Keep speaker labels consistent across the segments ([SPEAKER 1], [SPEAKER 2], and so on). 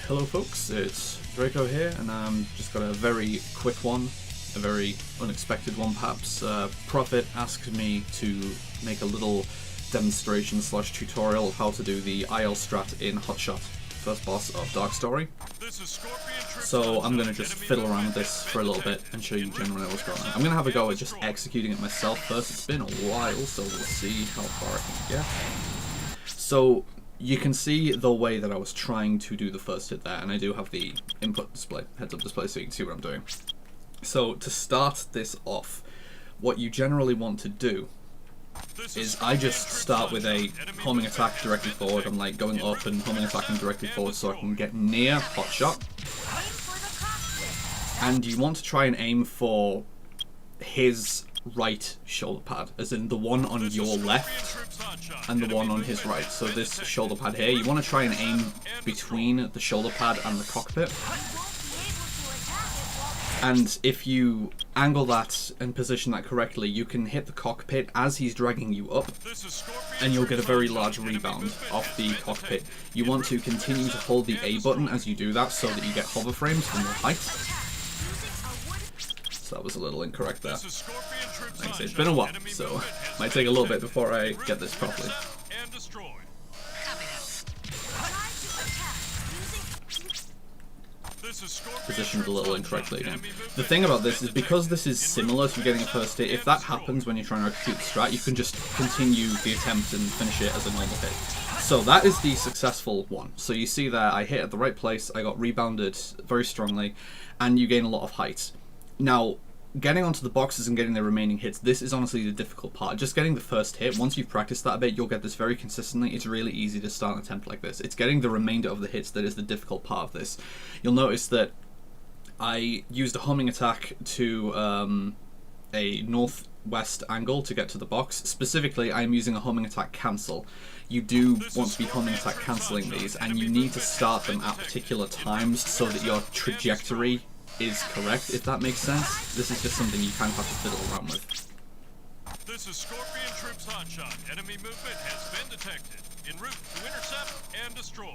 [SPEAKER 1] Hello folks, it's Draco here, and I'm just got a very quick one, a very unexpected one perhaps. Prophet asked me to make a little demonstration slash tutorial of how to do the IL strat in Hotshot, first boss of Dark Story. So I'm going to just fiddle around with this for a little bit and show you generally what's going on. I'm going to have a go at just executing it myself first. It's been a while, so we'll see how far I can get. So you can see the way that I was trying to do the first hit there, and I do have the input display, heads-up display, so you can see what I'm doing. So to start this off, what you generally want to do is I just start with a homing attack directly forward. I'm like going up and homing attacking directly forward so I can get near Hotshot. And you want to try and aim for his right shoulder pad, as in the one on your left and the one on his right. So this shoulder pad here, you want to try and aim between the shoulder pad and the cockpit. And if you angle that and position that correctly, you can hit the cockpit as he's dragging you up, and you'll get a very large rebound off the cockpit. You want to continue to hold the A button as you do that so that you get hover frames for more height. So that was a little incorrect there. Like I say, it's been a while, so it might take a little bit before I get this properly. Positioned a little incorrectly again. The thing about this is, because this is similar to getting a first hit, if that happens when you're trying to execute the strat, you can just continue the attempt and finish it as a normal hit. So that is the successful one. So you see there, I hit at the right place, I got rebounded very strongly, and you gain a lot of height. Now, getting onto the boxes and getting the remaining hits, this is honestly the difficult part. Just getting the first hit, once you've practiced that a bit, you'll get this very consistently. It's really easy to start an attempt like this. It's getting the remainder of the hits that is the difficult part of this. You'll notice that I used a homing attack to a northwest angle to get to the box. Specifically, I'm using a homing attack cancel. You do want to be homing attack cancelling these, and you need to start them at particular times so that your trajectory is correct, if that makes sense. This is just something you kind of have to fiddle around with.
[SPEAKER 2] This is Scorpion Troops Hotshot. Enemy movement has been detected. En route to intercept and destroy.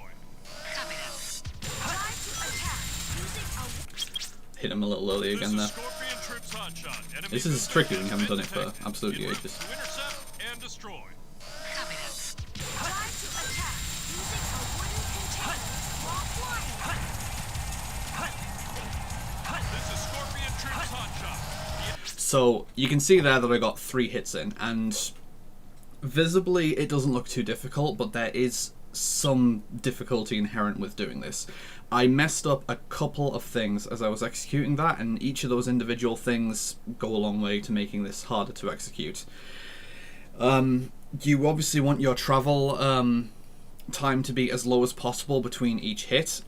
[SPEAKER 1] Hit him a little early again there. This is tricky when you haven't done it for absolutely ages.
[SPEAKER 2] To intercept and destroy.
[SPEAKER 1] So you can see there that I got 3 hits in, and visibly it doesn't look too difficult, but there is some difficulty inherent with doing this. I messed up a couple of things as I was executing that, and each of those individual things go a long way to making this harder to execute. You obviously want your travel time to be as low as possible between each hit,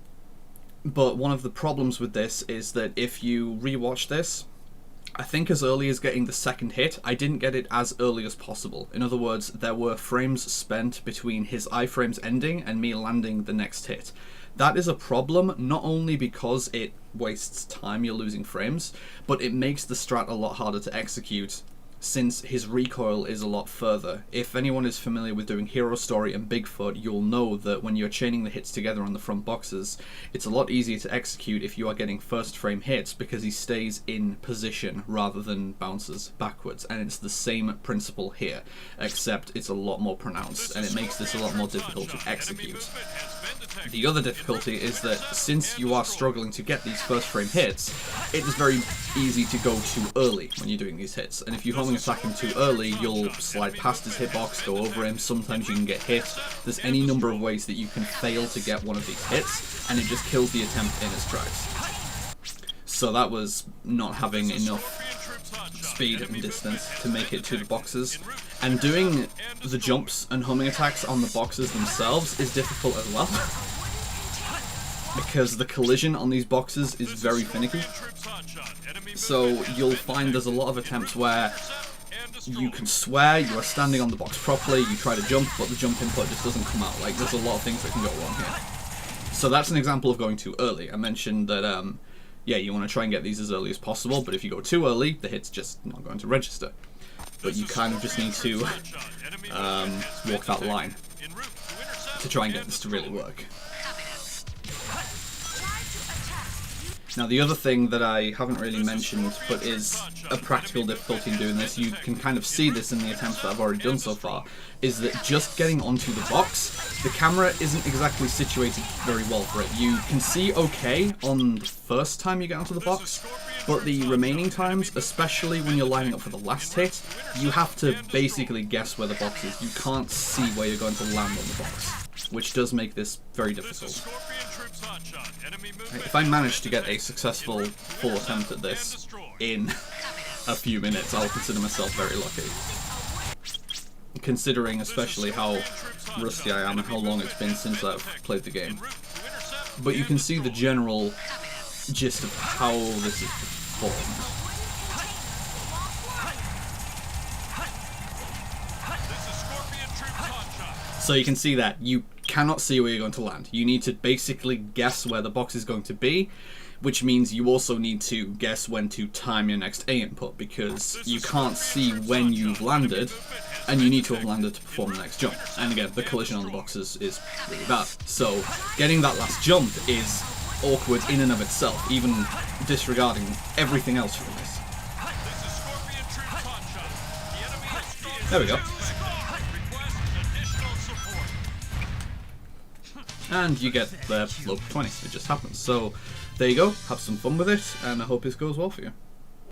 [SPEAKER 1] but one of the problems with this is that if you rewatch this, I think as early as getting the second hit, I didn't get it as early as possible. In other words, there were frames spent between his iframes ending and me landing the next hit. That is a problem, not only because it wastes time, you're losing frames, but it makes the strat a lot harder to execute, since his recoil is a lot further. If anyone is familiar with doing Hero Story and Bigfoot, you'll know that when you're chaining the hits together on the front boxes, it's a lot easier to execute if you are getting first frame hits, because he stays in position rather than bounces backwards. And it's the same principle here, except it's a lot more pronounced, and it makes this a lot more difficult to execute. The other difficulty is that since you are struggling to get these first frame hits, it is very easy to go too early when you're doing these hits. And if you homing attack him too early, you'll slide past his hitbox, go over him, sometimes you can get hit. There's any number of ways that you can fail to get one of these hits, and it just kills the attempt in its tracks. So that was not having enough speed and distance to make it to the boxes. And doing the jumps and homing attacks on the boxes themselves is difficult as well, because the collision on these boxes is very finicky. So you'll find there's a lot of attempts where you can swear you are standing on the box properly, you try to jump, but the jump input just doesn't come out. Like, there's a lot of things that can go wrong here. So that's an example of going too early. I mentioned that, yeah, you want to try and get these as early as possible, but if you go too early, the hit's just not going to register. But you kind of just need to walk that line to try and get this to really work. Now the other thing that I haven't really mentioned, but is a practical difficulty in doing this, you can kind of see this in the attempts that I've already done so far, is that just getting onto the box, the camera isn't exactly situated very well for it. You can see okay on the first time you get onto the box, but the remaining times, especially when you're lining up for the last hit, you have to basically guess where the box is. You can't see where you're going to land on the box, which does make this very difficult. If I manage to get a successful full attempt at this in a few minutes, I'll consider myself very lucky. Considering especially how rusty I am and how long it's been since I've played the game. But you can see the general gist of how this is performed. So you can see that you cannot see where you're going to land. You need to basically guess where the box is going to be, which means you also need to guess when to time your next A input, because you can't see when you've landed, and you need to have landed to perform the next jump. And again, the collision on the boxes is really bad. So getting that last jump is awkward in and of itself, even disregarding everything else from this. There we go. And you get the low 20, it just happens. So there you go, have some fun with it, and I hope this goes well for you.